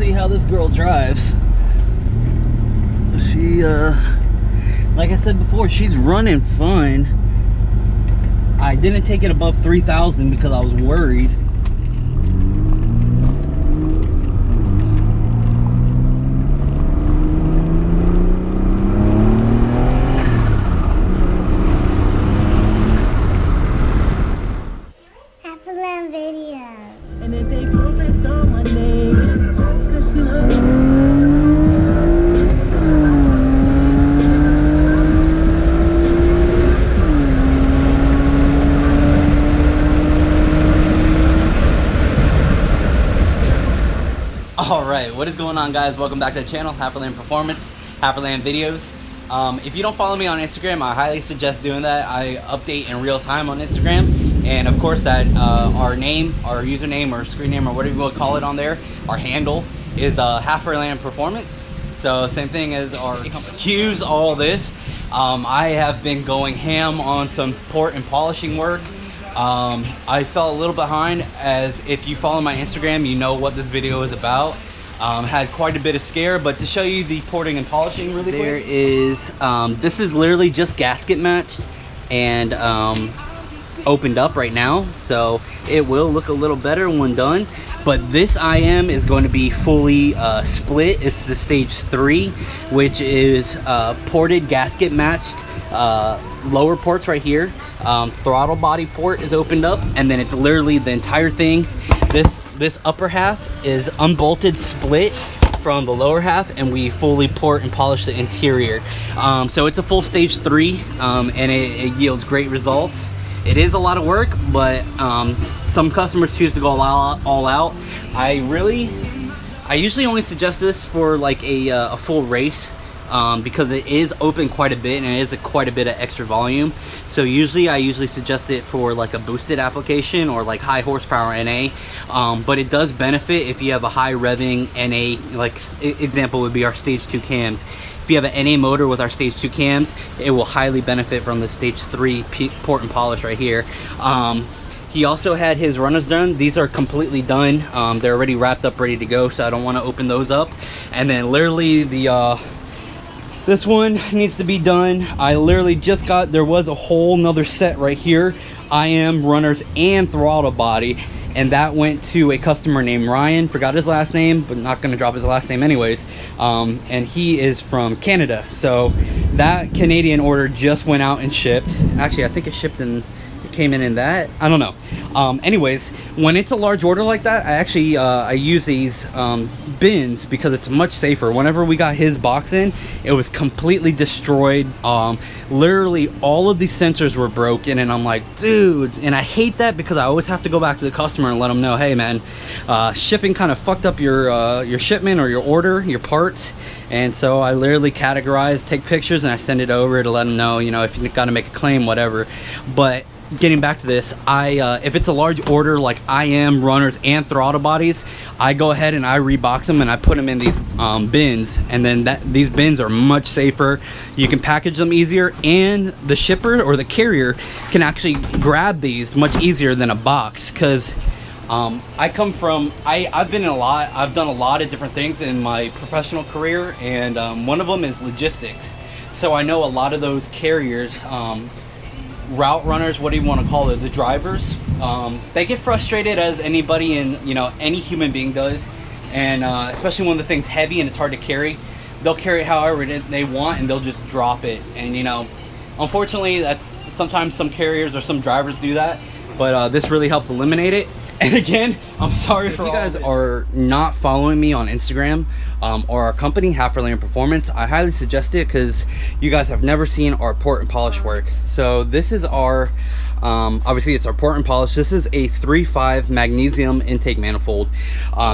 see how this girl drives. She, like I said before, she's running fine. I didn't take it above 3,000 because I was worried. HalferLand video. And if they progress on my name, cause she Alright, what is going on, guys? Welcome back to the channel, HalferLand Performance, HalferLand Videos. If you don't follow me on Instagram, I highly suggest doing that. I update in real time on Instagram. And of course that our name, our username, or screen name, or whatever you want to call it on there, our handle is HalferLand Performance. So same thing as our, excuse all this. I have been going ham on some port and polishing work. I fell a little behind, as if you follow my Instagram, you know what this video is about. Had quite a bit of scare, but to show you the porting and polishing really quick. There is, this is literally just gasket matched and opened up right now, so it will look a little better when done. But this IM is going to be fully split. It's the stage 3, which is ported gasket matched lower ports right here. Throttle body port is opened up, and then it's literally the entire thing. This upper half is unbolted, split from the lower half, and we fully port and polish the interior. So it's a full stage 3, and it yields great results. It is a lot of work, but some customers choose to go all out. I usually only suggest this for like a full race, because it is open quite a bit and it is quite a bit of extra volume. So I usually suggest it for like a boosted application or like high horsepower NA, but it does benefit if you have a high revving NA. Like example would be our stage 2 cams. If you have an NA motor with our stage 2 cams, it will highly benefit from the stage 3 port and polish right here. He also had his runners done. These are completely done. They're already wrapped up, ready to go, so I don't want to open those up. And then literally this one needs to be done. I literally just got, there was a whole nother set right here, IM, runners, and throttle body, and that went to a customer named Ryan. Forgot his last name, but not gonna drop his last name anyways. And he is from Canada, so that Canadian order just went out and shipped. Actually, I think it shipped in, it came in that, I don't know. Anyways, when it's a large order like that, I actually I use these bins because it's much safer. Whenever we got his box in, it was completely destroyed. Literally all of these sensors were broken, and I'm like, dude, and I hate that because I always have to go back to the customer and let them know, hey man, shipping kind of fucked up your shipment or your order, your parts. And so I literally categorize, take pictures, and I send it over to let them know, you know, if you got to make a claim, whatever. But getting back to this, if it's a large order like IM, runners, and throttle bodies, I go ahead and I rebox them and I put them in these bins, and then these bins are much safer. You can package them easier, and the shipper or the carrier can actually grab these much easier than a box. Because I've done a lot of different things in my professional career, and one of them is logistics. So I know a lot of those carriers, route runners, what do you want to call it, the drivers, they get frustrated, as anybody and any human being does, and especially when the thing's heavy and it's hard to carry, they'll carry it however they want, and they'll just drop it. And unfortunately, that's sometimes some carriers or some drivers do that, but this really helps eliminate it. And again, I'm sorry for you guys are not following me on Instagram or our company, HalferLand Performance. I highly suggest it because you guys have never seen our port and polish work. So this is our, obviously it's our port and polish. This is a 3.5 magnesium intake manifold.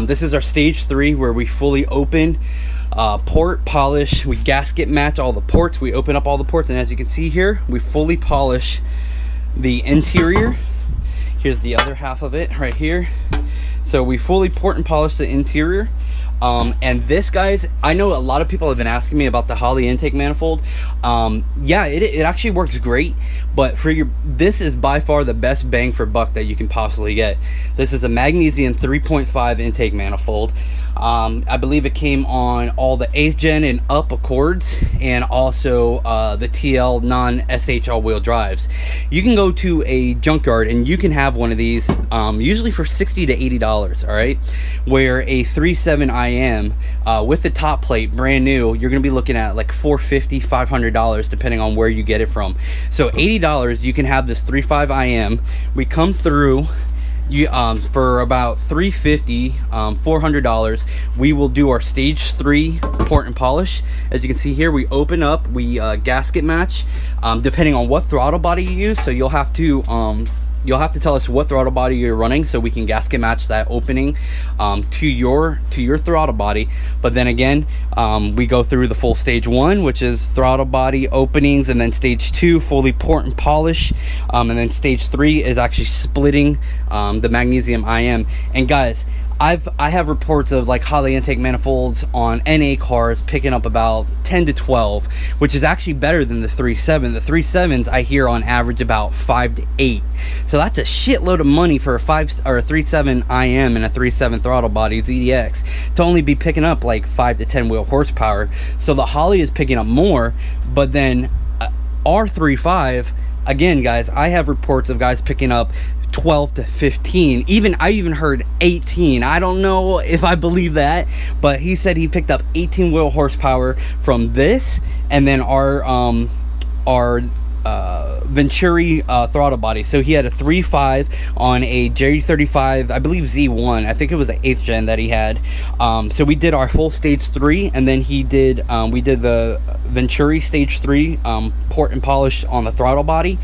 This is our stage 3 where we fully open, port, polish, we gasket match all the ports, we open up all the ports, and as you can see here, we fully polish the interior. Here's the other half of it right here. So we fully port and polish the interior. And this, guys, I know a lot of people have been asking me about the Holley intake manifold. Yeah, it actually works great, but this is by far the best bang for buck that you can possibly get. This is a magnesium 3.5 intake manifold. I believe it came on all the 8th gen and up Accords, and also the TL non-SH all-wheel drives. You can go to a junkyard and you can have one of these, usually for $60 to $80, all right? Where a 3.7 IM with the top plate, brand new, you're gonna be looking at like $450, $500, depending on where you get it from. So $80, you can have this 3.5 IM. We come through. For about $350, $400, we will do our stage 3 port and polish. As you can see here, we open up, we gasket match, depending on what throttle body you use. So you'll have to tell us what throttle body you're running, so we can gasket match that opening to your throttle body. But then again, we go through the full stage 1, which is throttle body openings, and then stage 2 fully port and polish, and then stage 3 is actually splitting the magnesium IM. And guys, I have reports of like Holley intake manifolds on NA cars picking up about 10 to 12, which is actually better than the 3.7. The 3.7s I hear on average about 5 to 8. So that's a shitload of money for a 3.7 IM and a 3.7 throttle body ZDX to only be picking up like 5 to 10 wheel horsepower. So the Holley is picking up more, but then our 3.5, again, guys, I have reports of guys picking up 12 to 15. I even heard 18. I don't know if I believe that, but he said he picked up 18 wheel horsepower from this, and then our Venturi throttle body. So he had a 3.5 on a J32, I believe Z1. I think it was an 8th gen that he had. So we did our full stage 3, and then we did the Venturi stage 3 port and polish on the throttle body,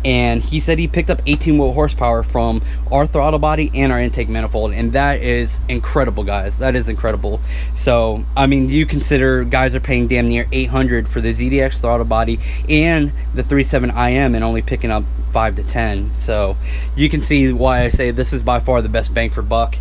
and he said he picked up 18 wheel horsepower from our throttle body and our intake manifold, and that is incredible, guys. That is incredible. So I mean, you consider guys are paying damn near $800 for the ZDX throttle body and the 3.7 IM and only picking up 5 to 10. So you can see why I say this is by far the best bang for buck.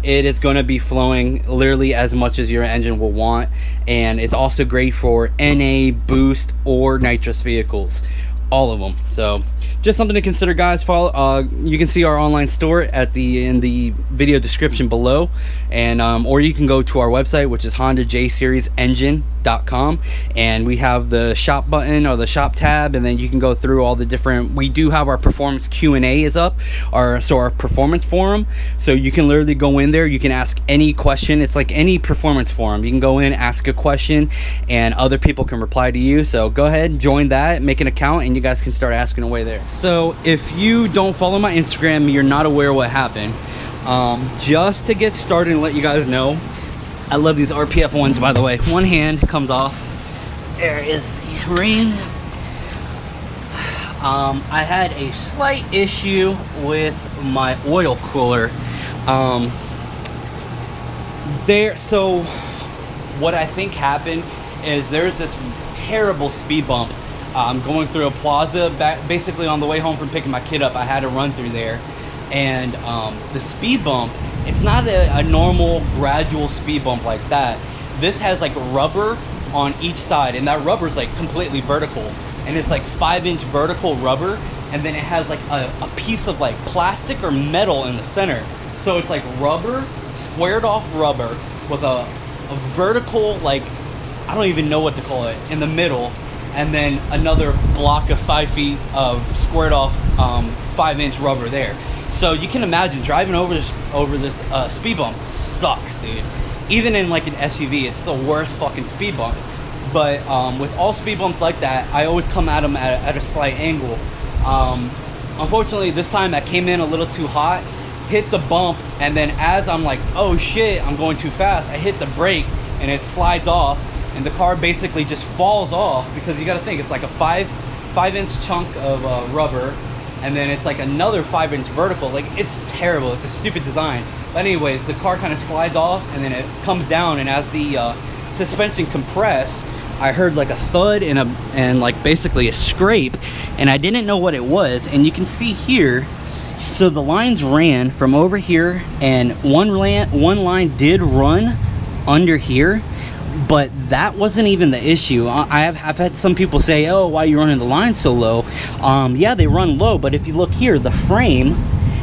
It is going to be flowing literally as much as your engine will want, and it's also great for NA, boost, or nitrous vehicles, all of them. So just something to consider, guys. Follow you can see our online store in the video description below, and or you can go to our website, which is HondaJSeriesEngine.com, and we have the shop button or the shop tab, and then you can go through all the different. We do have our performance Q&A is up, our performance forum, so you can literally go in there, you can ask any question. It's like any performance forum. You can go in, ask a question, and other people can reply to you. So go ahead, join that, make an account, and you guys can start asking away there. So if you don't follow my Instagram, you're not aware what happened. Just to get started and let you guys know, I love these RPF ones, by the way. One hand comes off. There is the ring. I had a slight issue with my oil cooler. So what I think happened is there's this terrible speed bump going through a plaza, basically on the way home from picking my kid up. I had to run through there, and the speed bump, it's not a normal gradual speed bump like that. This has like rubber on each side, and that rubber is like completely vertical, and it's like 5-inch vertical rubber, and then it has like a piece of like plastic or metal in the center. So it's like rubber, squared off rubber with a vertical, like, I don't even know what to call it, in the middle, and then another block of 5 feet of squared off 5-inch rubber there. So you can imagine driving over this speed bump sucks, dude. Even in like an SUV, it's the worst fucking speed bump. But with all speed bumps like that, I always come at them at a slight angle. Unfortunately, this time I came in a little too hot, hit the bump, and then as I'm like, oh shit, I'm going too fast, I hit the brake and it slides off, and the car basically just falls off, because you got to think it's like a 5-inch chunk of rubber, and then it's like another 5-inch vertical. Like, it's terrible. It's a stupid design. But anyways, the car kind of slides off, and then it comes down, and as the suspension compressed, I heard like a thud and like basically a scrape, and I didn't know what it was. And you can see here, so the lines ran from over here, and one line did run under here, but that wasn't even the issue. I've had some people say, oh, why are you running the line so low? Yeah, they run low, but if you look here, the frame,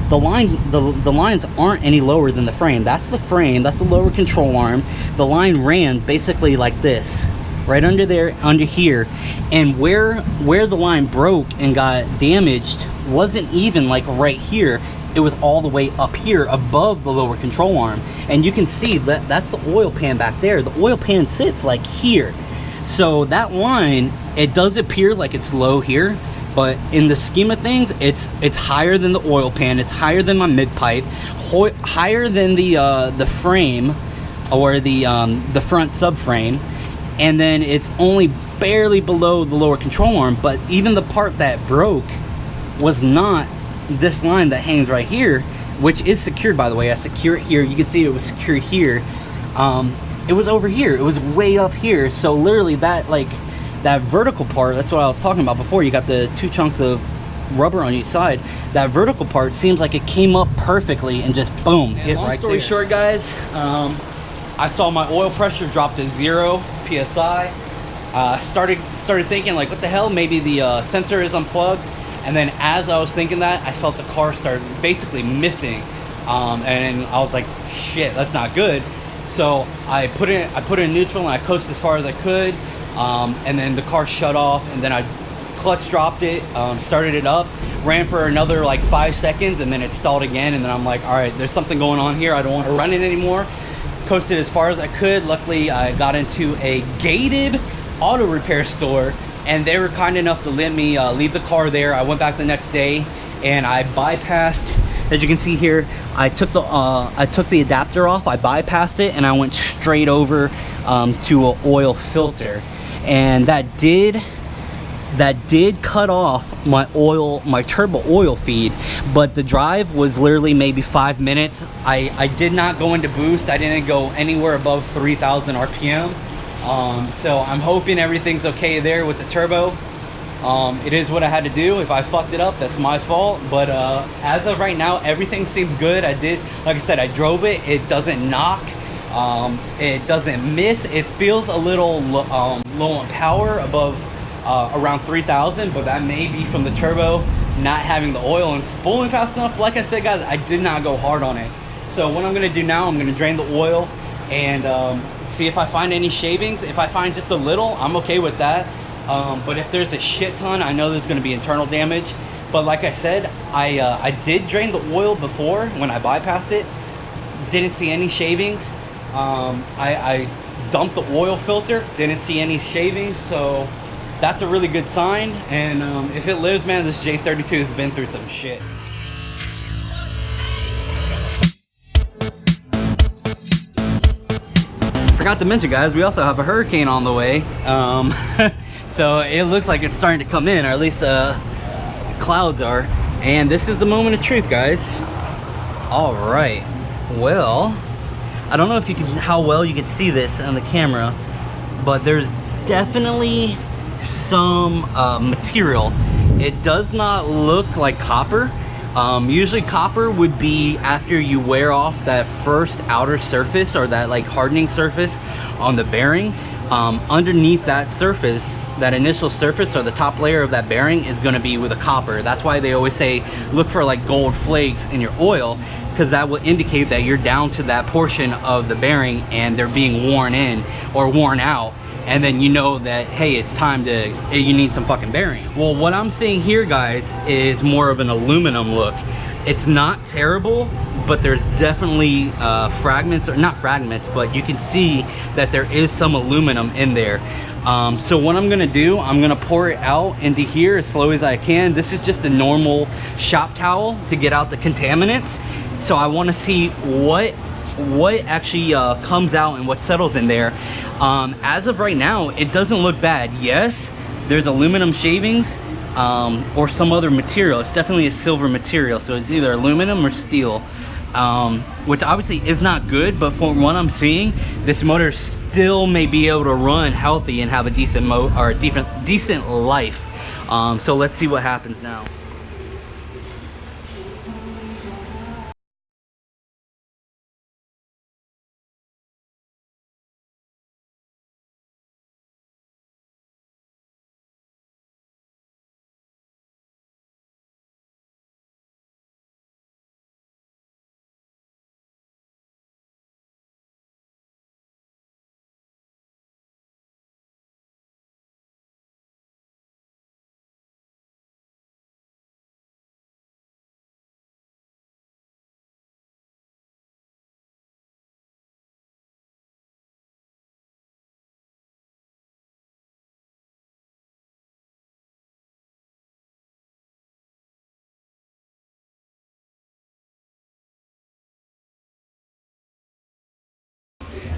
the lines aren't any lower than the frame. That's the frame, that's the lower control arm. The line ran basically like this, right under there, under here, and where the line broke and got damaged wasn't even like right here. It was all the way up here above the lower control arm, and you can see that that's the oil pan back there. The oil pan sits like here, so that line, it does appear like it's low here, but in the scheme of things, it's higher than the oil pan, it's higher than my mid pipe, higher than the frame or the front subframe, and then it's only barely below the lower control arm. But even the part that broke was not this line that hangs right here, which is secured, by the way. I secure it here. You can see it was secured here. It was over here, it was way up here. So literally that vertical part, that's what I was talking about before. You got the two chunks of rubber on each side. That vertical part seems like it came up perfectly and just boom, hit right there. Long story short, guys, I saw my oil pressure drop to 0 psi. Started thinking like, what the hell, maybe the sensor is unplugged. And then as I was thinking that, I felt the car start basically missing, and I was like, shit, that's not good. So I put it in neutral and I coasted as far as I could, and then the car shut off, and then I clutch dropped it, started it up, ran for another like 5 seconds, and then it stalled again. And then I'm like, all right, there's something going on here, I don't want to run it anymore. Coasted as far as I could. Luckily I got into a gated auto repair store, and they were kind enough to let me leave the car there. I went back the next day and I bypassed, as you can see here, I took the adapter off, I bypassed it, and I went straight over to an oil filter, and that did cut off my turbo oil feed. But the drive was literally maybe 5 minutes. I did not go into boost. I didn't go anywhere above 3,000 RPM. So I'm hoping everything's okay there with the turbo. It is what I had to do. If I fucked it up, that's my fault. But as of right now, everything seems good. Like I said, I drove it. It doesn't knock. It doesn't miss. It feels a little low on power, above around 3,000, but that may be from the turbo not having the oil and spooling fast enough. Like I said, guys, I did not go hard on it. So what I'm gonna do now, I'm gonna drain the oil and see if I find any shavings. If I find just a little, I'm okay with that. But if there's a shit ton, I know there's gonna be internal damage. But like I said, I did drain the oil before when I bypassed it. Didn't see any shavings. I dumped the oil filter, didn't see any shavings, so that's a really good sign. And if it lives, man, this J32 has been through some shit. Forgot to mention, guys, we also have a hurricane on the way. So it looks like it's starting to come in, or at least clouds are. And this is the moment of truth, guys. All right, well, I don't know if you can, how well you can see this on the camera, but there's definitely some material. It does not look like copper. Usually copper would be after you wear off that first outer surface, or that like hardening surface on the bearing. Underneath that surface, that initial surface, or the top layer of that bearing, is going to be with a copper. That's why they always say look for like gold flakes in your oil, because that will indicate that you're down to that portion of the bearing and they're being worn in or worn out. And then you know that, hey, it's time to, you need some fucking bearing. Well, what I'm seeing here, guys, is more of an aluminum look. It's not terrible, but there's definitely fragments, or not fragments, but you can see that there is some aluminum in there. So what I'm gonna do, I'm gonna pour it out into here as slow as I can. This is just a normal shop towel to get out the contaminants. So I want to see what actually comes out and what settles in there. As of right now, it doesn't look bad. Yes, there's aluminum shavings or some other material. It's definitely a silver material, so it's either aluminum or steel, which obviously is not good. But from what I'm seeing, this motor still may be able to run healthy and have a decent decent life. So let's see what happens now.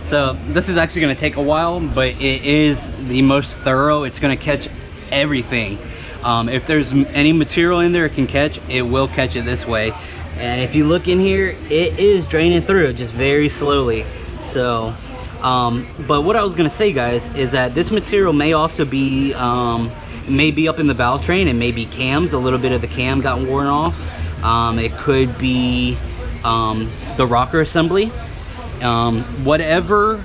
So this is actually going to take a while, but it is the most thorough. It's going to catch everything. If there's any material in there it can catch, it will catch it this way. And if you look in here, it is draining through just very slowly. So but what I was going to say, guys, is that this material may also be maybe up in the valve train, and maybe cams. A little bit of the cam got worn off. It could be the rocker assembly. Whatever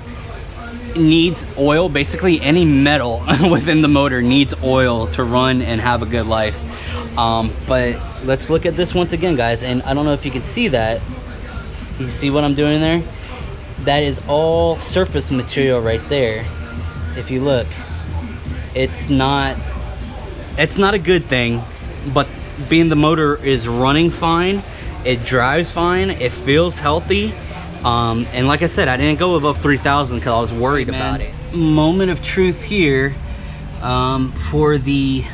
needs oil, basically any metal within the motor needs oil to run and have a good life. But let's look at this once again, guys, and I don't know if you can see that. You see what I'm doing there? That is all surface material right there. If you look, it's not a good thing, but being the motor is running fine, it drives fine, it feels healthy. And like I said, I didn't go above 3,000 because I was worried about it. Moment of truth here for the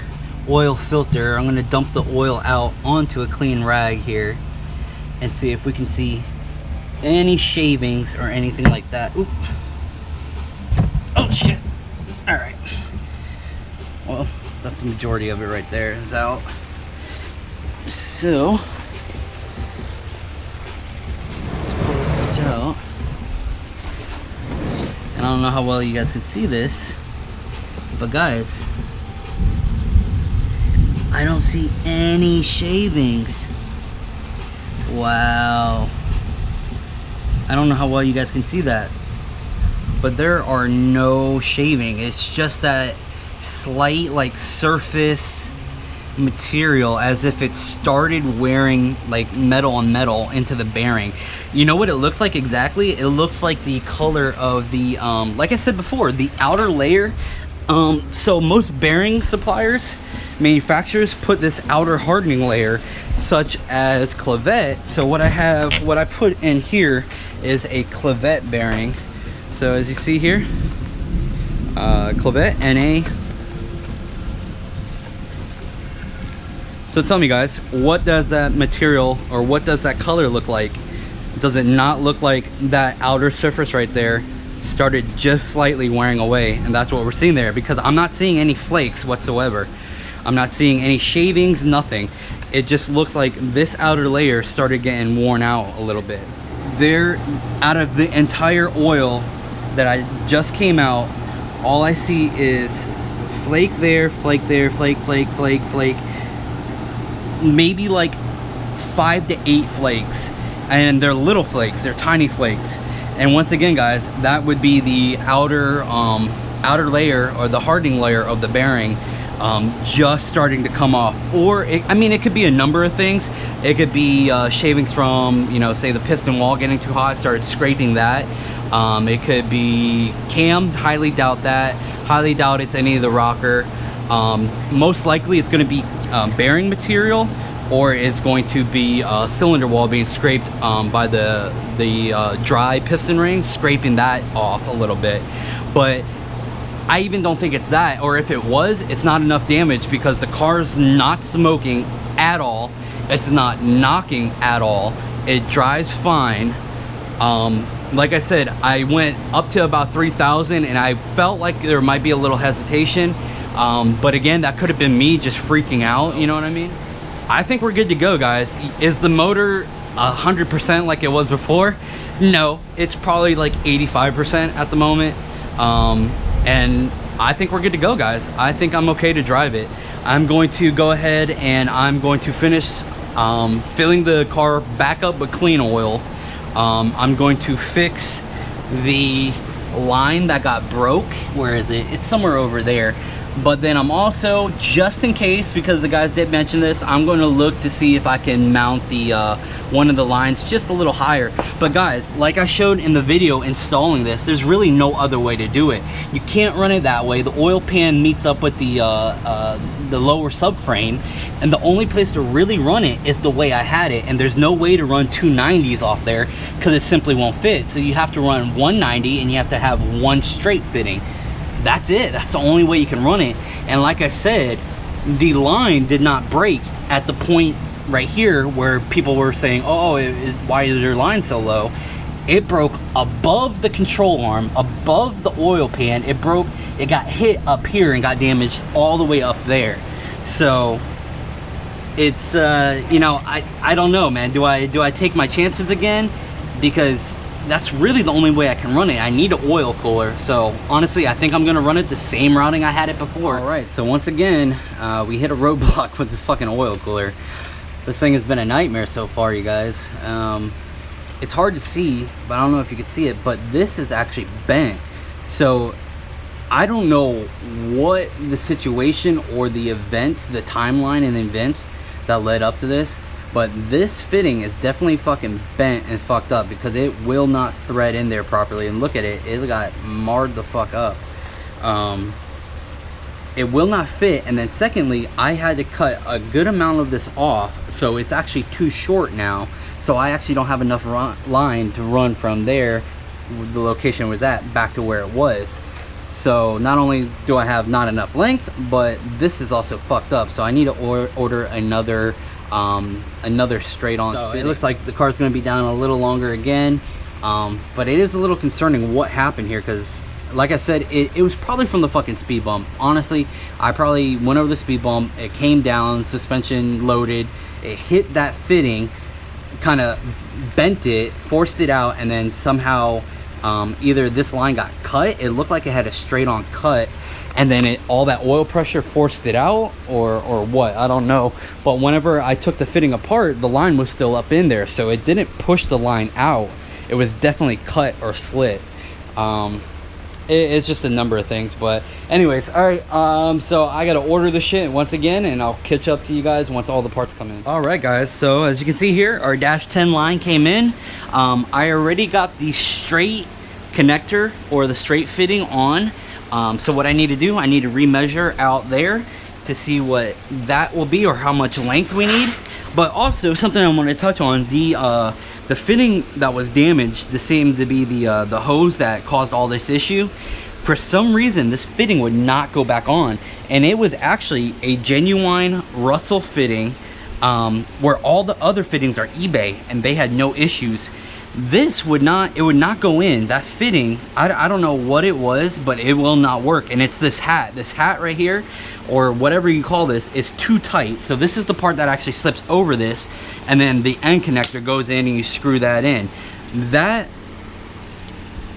oil filter. I'm going to dump the oil out onto a clean rag here and see if we can see any shavings or anything like that. Oop. Oh shit. All right. Well, that's the majority of it right there is out. So out. And I don't know how well you guys can see this, but guys, I don't see any shavings. Wow. I don't know how well you guys can see that, but there are no shaving. It's just that slight like surface material, as if it started wearing like metal on metal into the bearing. You know what it looks like exactly? It looks like the color of the like I said before, the outer layer. So most bearing suppliers, manufacturers, put this outer hardening layer, such as clavette. So what I put in here is a clavette bearing. So as you see here, clavette NA. So tell me, guys, what does that material, or what does that color look like? Does it not look like that outer surface right there started just slightly wearing away? And that's what we're seeing there, because I'm not seeing any flakes whatsoever. I'm not seeing any shavings, nothing. It just looks like this outer layer started getting worn out a little bit. There, out of the entire oil that I just came out, all I see is flake there, flake there, flake, flake, flake, flake. Maybe like 5 to 8 flakes, and they're little flakes, they're tiny flakes. And once again, guys, that would be the outer layer, or the hardening layer of the bearing, just starting to come off. Or I mean, it could be a number of things. It could be shavings from, you know, say the piston wall getting too hot, started scraping that. It could be cam, highly doubt that. Highly doubt it's any of the rocker. Most likely it's going to be bearing material, or it's going to be cylinder wall being scraped by the dry piston ring, scraping that off a little bit. But I even don't think it's that, or if it was, it's not enough damage, because the car's not smoking at all, it's not knocking at all, it drives fine. Like I said, I went up to about 3,000 and I felt like there might be a little hesitation. But again, that could have been me just freaking out, you know what I mean? I think we're good to go, guys. Is the motor 100% like it was before? No, it's probably like 85% at the moment. And I think we're good to go, guys. I think I'm okay to drive it. I'm going to go ahead and I'm going to finish filling the car back up with clean oil. I'm going to fix the line that got broke. Where is it? It's somewhere over there. But then I'm also, just in case, because the guys did mention this, I'm going to look to see if I can mount the one of the lines just a little higher. But guys, like I showed in the video installing this, there's really no other way to do it. You can't run it that way. The oil pan meets up with the lower subframe, and the only place to really run it is the way I had it. And there's no way to run 290s off there, because it simply won't fit. So you have to run 190, and you have to have one straight fitting. That's it. That's the only way you can run it. And like I said, the line did not break at the point right here where people were saying, oh, why is your line so low? it broke above the control arm, above the oil pan. It broke, it got hit up here and got damaged all the way up there. So it's you know, I don't know, man. Do I take my chances again? Because that's really the only way I can run it. I need an oil cooler. So honestly, I think I'm gonna run it the same routing I had it before. All right, so once again, we hit a roadblock with this fucking oil cooler. This thing has been a nightmare so far, you guys. It's hard to see, but I don't know if you can see it, but this is actually bent. So I don't know what the situation or the events, the timeline and events that led up to this, but this fitting is definitely fucking bent and fucked up because it will not thread in there properly. And look at it, it got marred the fuck up. It will not fit. And then secondly, I had to cut a good amount of this off, so it's actually too short now. So I actually don't have enough line to run from there, the location it was at, back to where it was. So not only do I have not enough length, but this is also fucked up. So I need to order another straight on. So it looks like the car's going to be down a little longer again, but it is a little concerning what happened here, because like I said, it was probably from the fucking speed bump. Honestly, I probably went over the speed bump, it came down, suspension loaded, it hit that fitting, kind of bent it, forced it out, and then somehow either this line got cut, it looked like it had a straight on cut, and then all that oil pressure forced it out, or what, I don't know. But whenever I took the fitting apart, the line was still up in there, so it didn't push the line out. It was definitely cut or slit. It's just a number of things. But anyways, all right, so I gotta order the shit once again, and I'll catch up to you guys once all the parts come in. All right, guys, so as you can see here, our dash 10 line came in. I already got the straight connector or the straight fitting on. So what I need to do, I need to remeasure out there to see what that will be or how much length we need. But also something I want to touch on, the fitting that was damaged, this seemed to be the hose that caused all this issue. For some reason, this fitting would not go back on, and it was actually a genuine Russell fitting, where all the other fittings are eBay, and they had no issues. This would not, it would not go in. That fitting, I don't know what it was, but it will not work. And it's this hat right here, or whatever you call this, is too tight. So this is the part that actually slips over this, and then the end connector goes in and you screw that in.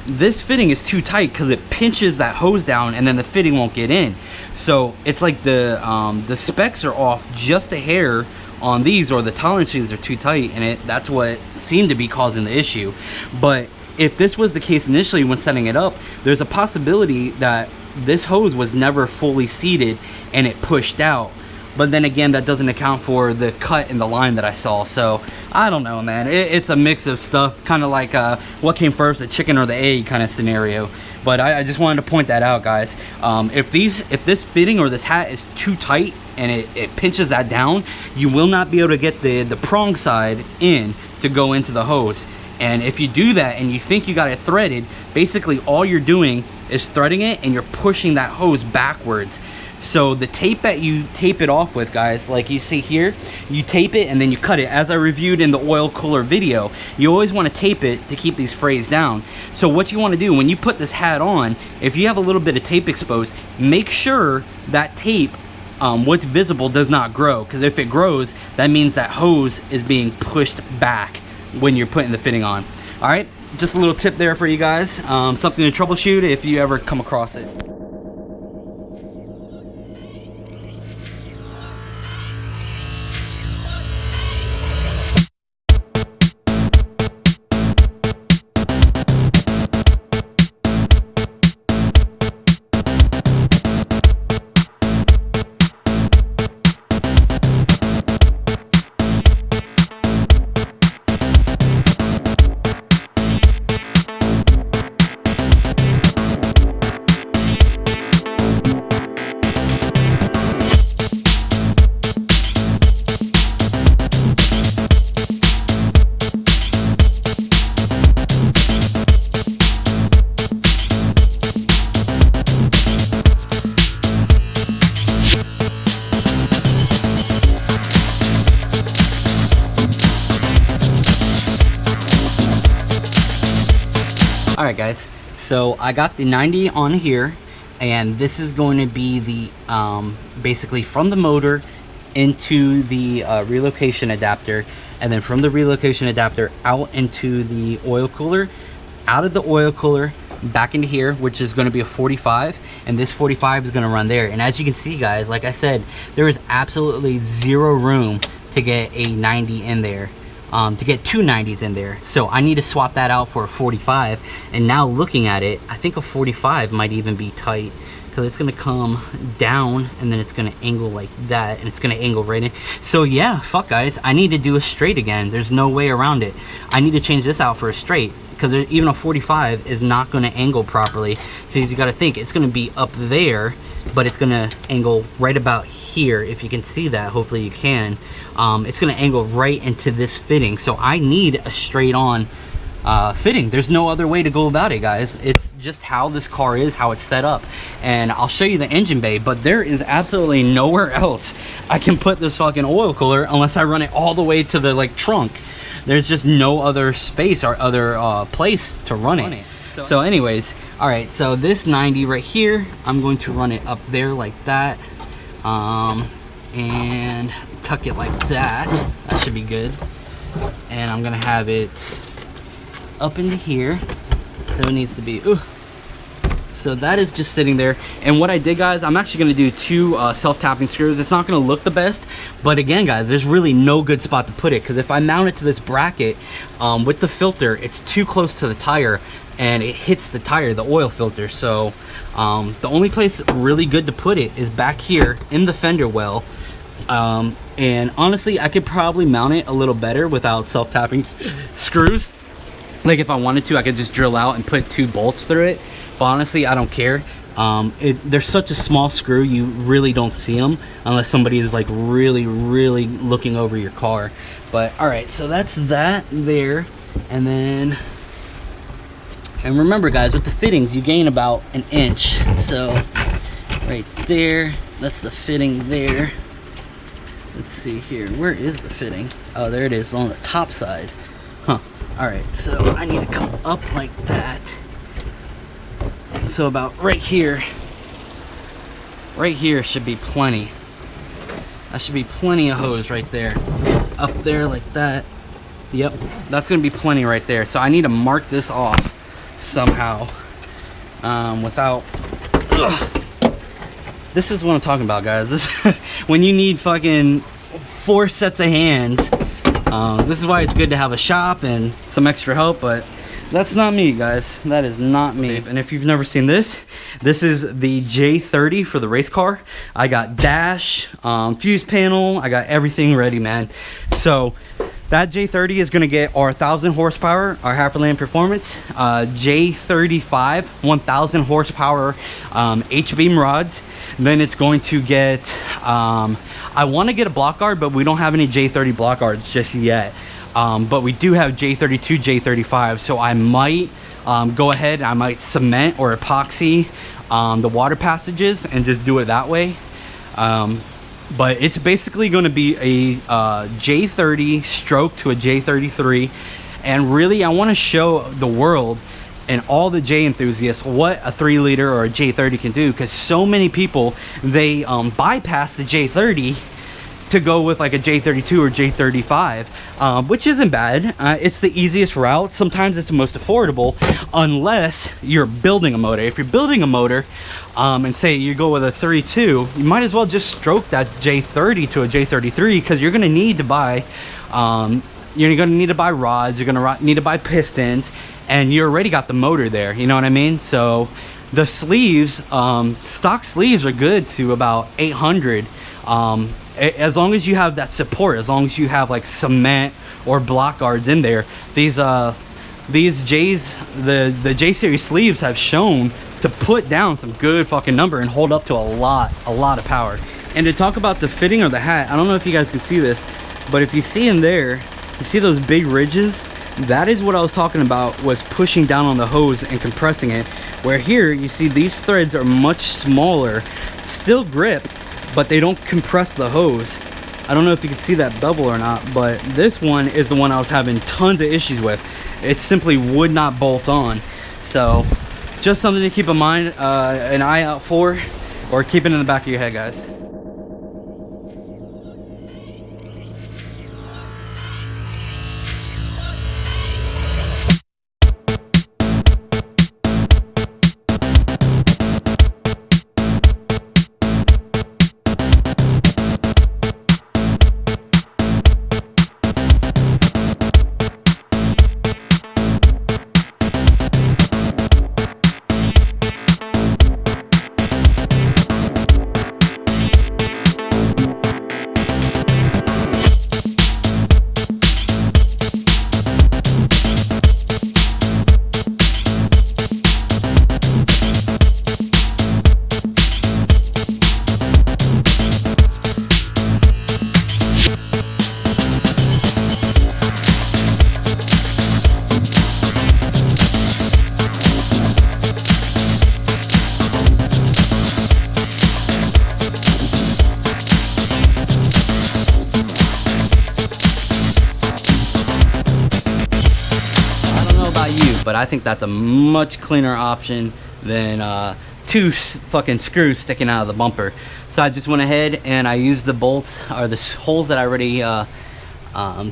This fitting is too tight because it pinches that hose down, and then the fitting won't get in. So it's like the specs are off just a hair on these, or the tolerances are too tight, and that's what seemed to be causing the issue. But if this was the case initially when setting it up, there's a possibility that this hose was never fully seated and it pushed out. But then again, that doesn't account for the cut in the line that I saw. So I don't know, man, it's a mix of stuff, kind of like what came first, the chicken or the egg kind of scenario. But I just wanted to point that out, guys. If this fitting or this hat is too tight and it pinches that down, you will not be able to get the prong side in to go into the hose. And if you do that and you think you got it threaded, basically all you're doing is threading it and you're pushing that hose backwards. So the tape that you tape it off with, guys, like you see here, you tape it and then you cut it. As I reviewed in the oil cooler video, you always want to tape it to keep these frays down. So what you want to do when you put this hat on, if you have a little bit of tape exposed, make sure that tape, what's visible, does not grow. Because if it grows, that means that hose is being pushed back when you're putting the fitting on. All right, just a little tip there for you guys. Something to troubleshoot if you ever come across it. All right, guys. So I got the 90 on here, and this is going to be the basically from the motor into the relocation adapter, and then from the relocation adapter out into the oil cooler, out of the oil cooler back into here, which is going to be a 45, and this 45 is going to run there. And as you can see, guys, like I said, there is absolutely zero room to get a 90 in there, to get two 90s in there. So I need to swap that out for a 45. And now looking at it, I think a 45 might even be tight, because it's going to come down and then it's going to angle like that, and it's going to angle right in. So yeah, fuck, guys, I need to do a straight again. There's no way around it. I need to change this out for a straight, because even a 45 is not going to angle properly, because you got to think it's going to be up there, but it's going to angle right about here. If you can see that, hopefully you can. It's going to angle right into this fitting, so I need a straight on fitting. There's no other way to go about it, guys. It's just how this car is, how it's set up. And I'll show you the engine bay, but there is absolutely nowhere else I can put this fucking oil cooler unless I run it all the way to the like trunk. There's just no other space or other place to run it. So anyways, all right, so this 90 right here, I'm going to run it up there like that, and tuck it like that. That should be good. And I'm gonna have it up into here, so it needs to be, so that is just sitting there. And what I did, guys, I'm actually going to do two self-tapping screws. It's not going to look the best, but again, guys, there's really no good spot to put it, because if I mount it to this bracket with the filter, it's too close to the tire and it hits the tire, the oil filter. So the only place really good to put it is back here in the fender well. And honestly, I could probably mount it a little better without self-tapping screws. Like if I wanted to, I could just drill out and put two bolts through it. But honestly, I don't care. They're such a small screw, you really don't see them unless somebody is like really looking over your car. But all right, so that's that there. And then, and remember, guys, with the fittings, you gain about an inch. So right there, that's the fitting there. Let's see here, where is the fitting? Oh, there it is on the top side. Huh. All right, so I need to come up like that. So about right here should be plenty. That should be plenty of hose right there. Up there like that. Yep, that's gonna be plenty right there. So I need to mark this off somehow, without, this is what I'm talking about, guys. This when you need fucking 4 sets of hands. This is why it's good to have a shop and some extra help, but that's not me, guys. That is not me. And if you've never seen this, this is the J30 for the race car. I got dash, fuse panel, I got everything ready, man. So that J30 is gonna get our 1,000 horsepower, our HalferLand Performance, J35, 1,000 horsepower H-beam rods. Then it's going to get, I want to get a block guard, but we don't have any J30 block guards just yet. But we do have J32, J35, so I might go ahead, I might cement or epoxy the water passages and just do it that way. But it's basically going to be a J30 stroke to a J33, and really I want to show the world and all the J enthusiasts what a 3-liter or a J30 can do, because so many people, they bypass the J30 to go with like a J32 or J35, which isn't bad. It's the easiest route. Sometimes it's the most affordable, unless you're building a motor. If you're building a motor, and say you go with a 3.2, you might as well just stroke that J30 to a J33, because you're gonna need to buy, you're gonna need to buy rods, you're gonna need to buy pistons, and you already got the motor there, you know what I mean? So the sleeves, stock sleeves are good to about 800. As long as you have that support, as long as you have like cement or block guards in there. These J's, the J series sleeves have shown to put down some good fucking number and hold up to a lot of power. And to talk about the fitting of the hat, I don't know if you guys can see this, but if you see in there, you see those big ridges? That is what I was talking about, was pushing down on the hose and compressing it. Where here, you see these threads are much smaller, still grip, but they don't compress the hose. I don't know if you can see that bevel or not, but this one is the one I was having tons of issues with. It simply would not bolt on. So just something to keep in mind, an eye out for, or keep it in the back of your head, guys. But I think that's a much cleaner option than two fucking screws sticking out of the bumper. So I just went ahead and I used the bolts, or the holes that I already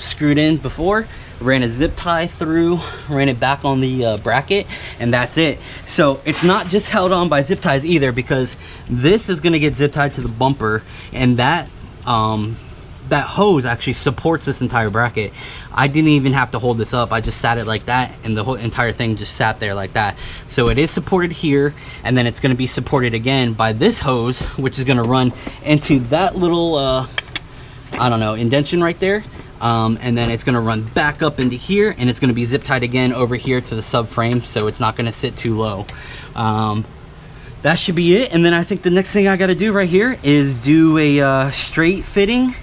screwed in before, ran a zip tie through, ran it back on the bracket, and that's it. So it's not just held on by zip ties either, because this is going to get zip tied to the bumper, and that that hose actually supports this entire bracket. I didn't even have to hold this up. I just sat it like that, and the whole entire thing just sat there like that. So it is supported here, and then it's going to be supported again by this hose, which is going to run into that little I don't know, indentation right there, and then it's going to run back up into here, and it's going to be zip tied again over here to the subframe, so it's not going to sit too low. That should be it. And then I think the next thing I got to do right here is do a straight fitting.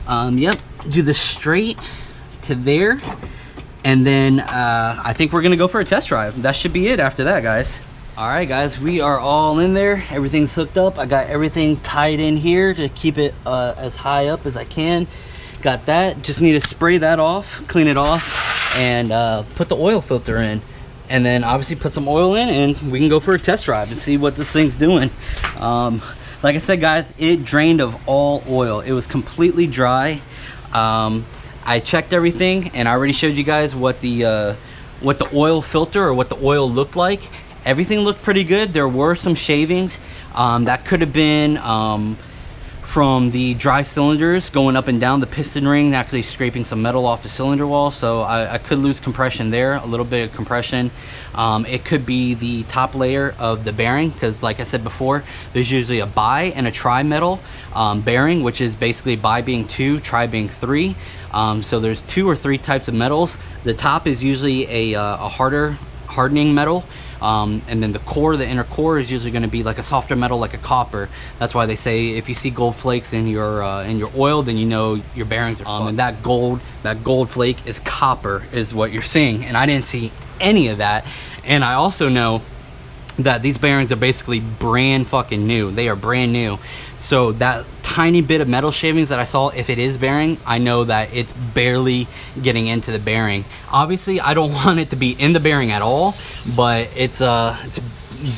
Yep, do the straight to there, and then I think we're gonna go for a test drive. That should be it after that, guys. All right, guys, we are all in there. Everything's hooked up. I got everything tied in here to keep it as high up as I can. Got that. Just need to spray that off, clean it off, and put the oil filter in, and then obviously put some oil in, and we can go for a test drive and see what this thing's doing. Like I said, guys, it drained of all oil. It was completely dry. I checked everything, and I already showed you guys what the oil filter, or what the oil looked like. Everything looked pretty good. There were some shavings that could have been from the dry cylinders going up and down the piston ring, actually scraping some metal off the cylinder wall. So I could lose compression there, a little bit of compression. It could be the top layer of the bearing, because like I said before, there's usually a bi and a tri metal bearing, which is basically bi being 2, tri being 3. So there's 2 or 3 types of metals. The top is usually a hardening metal. And then the core, the inner core, is usually going to be like a softer metal, like a copper. That's why they say if you see gold flakes in your oil, then you know your bearings are fucked. And that gold flake is copper, is what you're seeing. And I didn't see any of that. And I also know that these bearings are basically brand fucking new. They are brand new. So that tiny bit of metal shavings that I saw, if it is bearing, I know that it's barely getting into the bearing. Obviously, I don't want it to be in the bearing at all, but it's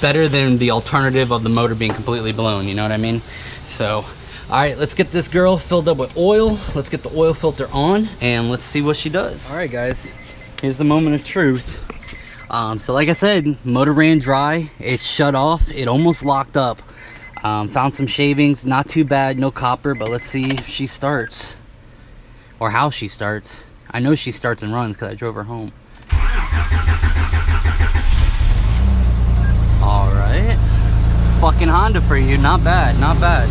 better than the alternative of the motor being completely blown, you know what I mean? So, all right, let's get this girl filled up with oil. Let's get the oil filter on, and let's see what she does. All right, guys, here's the moment of truth. So like I said, motor ran dry, it shut off, it almost locked up. Found some shavings, not too bad, no copper, but let's see if she starts, or how she starts. I know she starts and runs because I drove her home. All right, fucking Honda for you, not bad, not bad.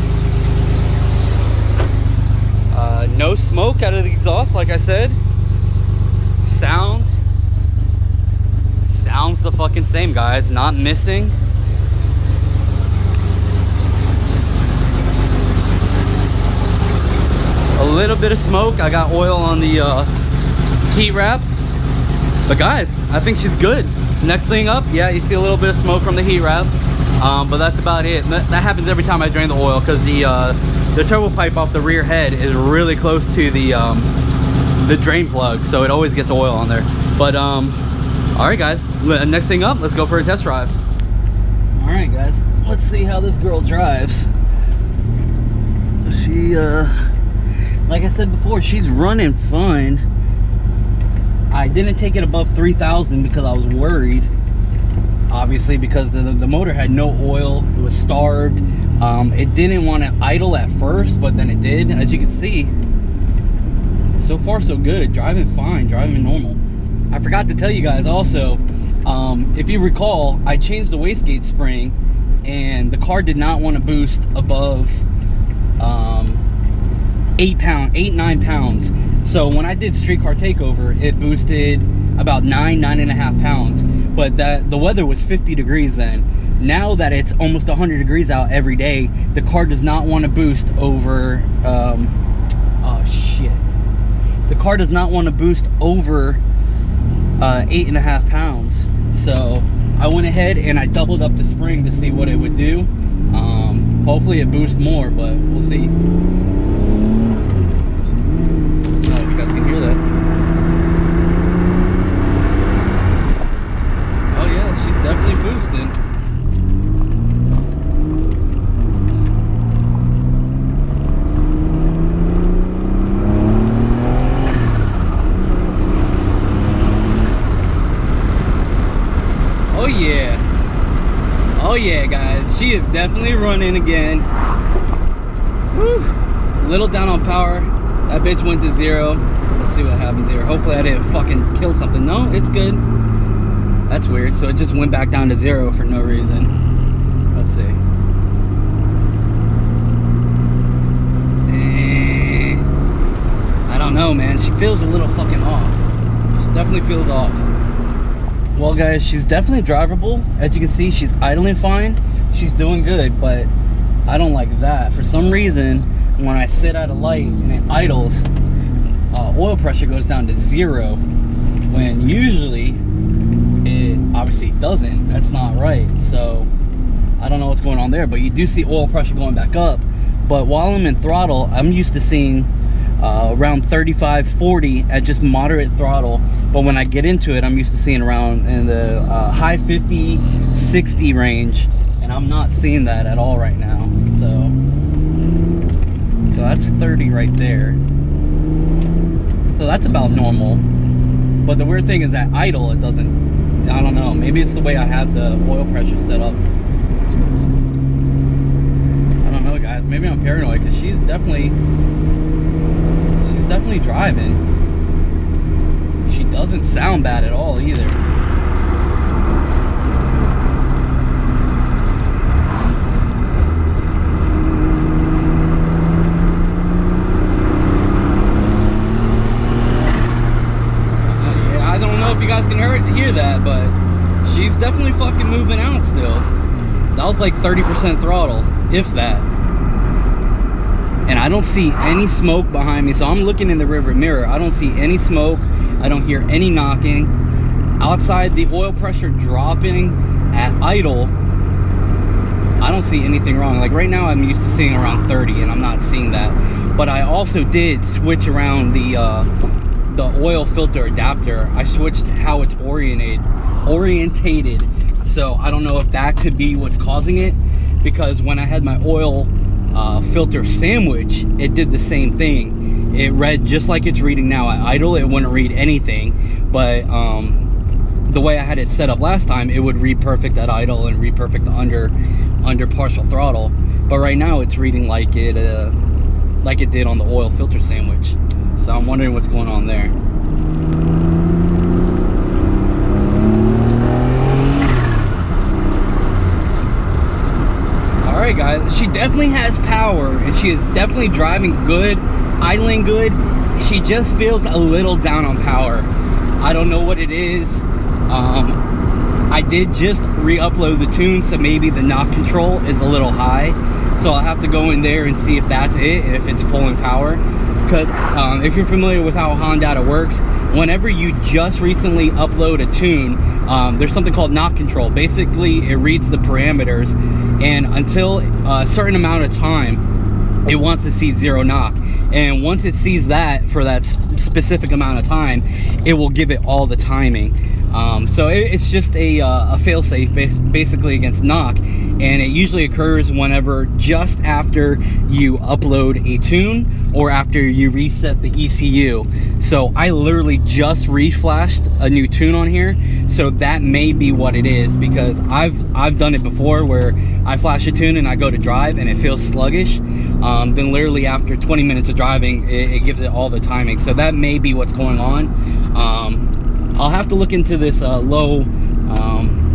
No smoke out of the exhaust, like I said. Sounds the fucking same, guys, not missing. A little bit of smoke. I got oil on the heat wrap, but guys, I think she's good. Next thing up, yeah, you see a little bit of smoke from the heat wrap, but that's about it. That happens every time I drain the oil, because the turbo pipe off the rear head is really close to the drain plug, so it always gets oil on there. But All right, guys. Next thing up, let's go for a test drive. All right, guys. Let's see how this girl drives. She, like I said before, she's running fine. I didn't take it above 3,000 because I was worried. Obviously, because the motor had no oil. It was starved. It didn't want to idle at first, but then it did. As you can see, so far so good. Driving fine, driving normal. I forgot to tell you guys also, if you recall, I changed the wastegate spring and the car did not want to boost above 8, 9 pounds. So when I did streetcar takeover, it boosted about 9.5 pounds. But the weather was 50 degrees then. Now that it's almost 100 degrees out every day, the car does not want to boost over, oh shit. The car does not want to boost over 8.5 pounds. So I went ahead and I doubled up the spring to see what it would do. Hopefully it boosts more, but we'll see. I don't know if you guys can hear that. Oh yeah, she's definitely boosting. Oh yeah. Oh yeah, guys. She is definitely running again. Woo. Little down on power. That bitch went to 0. Let's see what happens here. Hopefully I didn't fucking kill something. No, it's good. That's weird. So it just went back down to 0 for no reason. Let's see. I don't know, man. She feels a little fucking off. She definitely feels off. Well, guys, she's definitely drivable. As you can see, she's idling fine. She's doing good, but I don't like that. For some reason, when I sit at a light and it idles, oil pressure goes down to 0, when usually it obviously doesn't. That's not right. So I don't know what's going on there, but you do see oil pressure going back up. But while I'm in throttle, I'm used to seeing around 35, 40 at just moderate throttle. But when I get into it, I'm used to seeing around in the high 50, 60 range. And I'm not seeing that at all right now. So that's 30 right there. So that's about normal. But the weird thing is that idle, it doesn't, I don't know. Maybe it's the way I have the oil pressure set up. I don't know, guys. Maybe I'm paranoid because she's definitely driving. She doesn't sound bad at all either. Yeah, I don't know if you guys can hear that, but she's definitely fucking moving out still. That was like 30% throttle, if that. And I don't see any smoke behind me, so I'm looking in the rearview mirror. I don't see any smoke. I don't hear any knocking. Outside, the oil pressure dropping at idle, I don't see anything wrong. Like right now, I'm used to seeing around 30, and I'm not seeing that. But I also did switch around the oil filter adapter. I switched how it's orientated. So I don't know if that could be what's causing it, because when I had my oil filter sandwich, it did the same thing. It read just like it's reading now. At idle, it wouldn't read anything, but the way I had it set up last time, it would read perfect at idle and read perfect under partial throttle. But right now, it's reading like it did on the oil filter sandwich. So I'm wondering what's going on there. Alright guys, she definitely has power and she is definitely driving good, idling good. She just feels a little down on power. I don't know what it is. I did just re-upload the tune, so maybe the knock control is a little high. So I'll have to go in there and see if that's it, if it's pulling power. Because if you're familiar with how HONDATA works, whenever you just recently upload a tune, there's something called knock control. Basically, it reads the parameters, and until a certain amount of time, it wants to see 0 knock. And once it sees that for that specific amount of time, it will give it all the timing. So it's just a fail-safe basically against knock, and it usually occurs whenever just after you upload a tune or after you reset the ECU. So I literally just reflashed a new tune on here, so that may be what it is, because I've done it before where I flash a tune and I go to drive and it feels sluggish. Then literally after 20 minutes of driving, it gives it all the timing. So that may be what's going on. I'll have to look into this low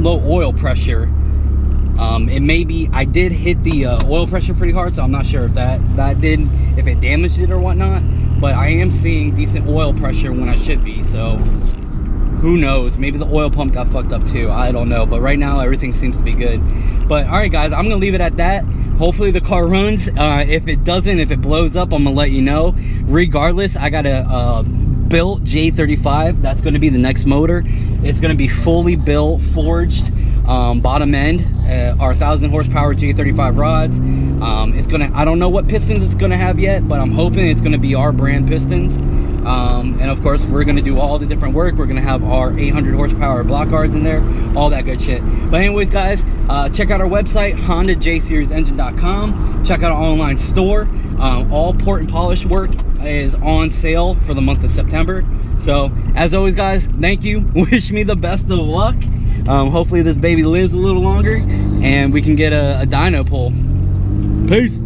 oil pressure. It may be, I did hit the oil pressure pretty hard, so I'm not sure if if it damaged it or whatnot, but I am seeing decent oil pressure when I should be, so who knows, maybe the oil pump got fucked up too, I don't know. But right now everything seems to be good. But all right guys, I'm gonna leave it at that. Hopefully the car runs. If it doesn't, if it blows up, I'm gonna let you know. Regardless, I got a built J35. That's going to be the next motor. It's going to be fully built, forged, bottom end, our 1,000 horsepower J35 rods. It's gonna, I don't know what pistons it's going to have yet, but I'm hoping it's going to be our brand pistons. And of course we're going to do all the different work. We're going to have our 800 horsepower block guards in there, all that good shit. But anyways guys, check out our website, HondaJSeriesEngine.com. check out our online store. All port and polish work is on sale for the month of September. So as always guys, thank you. Wish me the best of luck. Hopefully this baby lives a little longer and we can get a dyno pull. Peace.